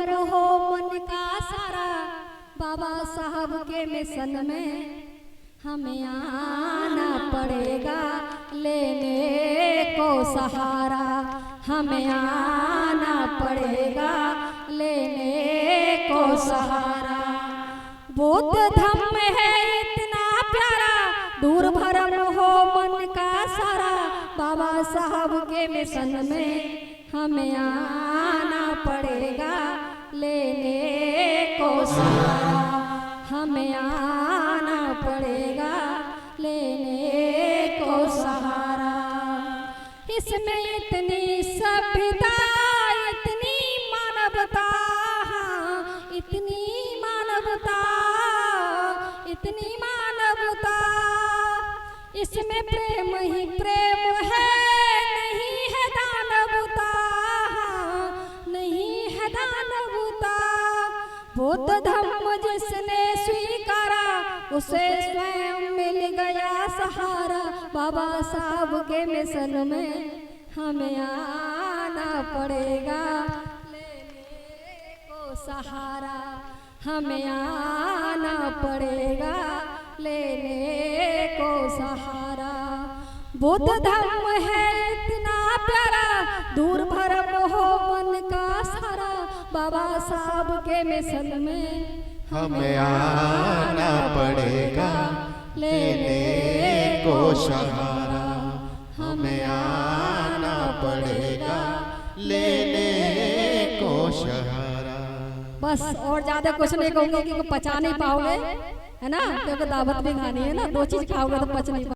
भरम हो मन का सारा, बाबा साहब के मिशन में हमें आना पड़ेगा लेने को सहारा, हमें आना पड़ेगा लेने को सहारा। बौद्ध धम्म है इतना प्यारा, दूर भरम हो मन का सारा, बाबा साहब के मिशन में हमें आना पड़ेगा लेने को सहारा, हमें आना पड़ेगा लेने को सहारा। इसमें इतनी सभ्यता, इतनी मानवता, इतनी मानवता, इतनी मानवता, इसमें प्रेम ही प्रेम है, नहीं है दानवता, नहीं है दानवता। बौद्ध धम्म जिसने स्वीकारा, उसे स्वयं मिल गया सहारा, बाबा साहब के मिशन में हमें आना पड़ेगा लेने को सहारा, हमें आना पड़ेगा लेने को सहारा। बौद्ध धम्म है इतना प्यारा, दूर भरम हो मन का सारा, बाबा साहब के मिशन में हमें आना पड़ेगा लेने को सहारा, हमें आना पड़ेगा लेने को सहारा। बस और ज्यादा कुछ नहीं कहूँगी क्योंकि पचा नहीं पाओगे, है ना, क्योंकि दावत भी खानी है ना, दो चीज खाओगे तो पच नहीं पाओगे।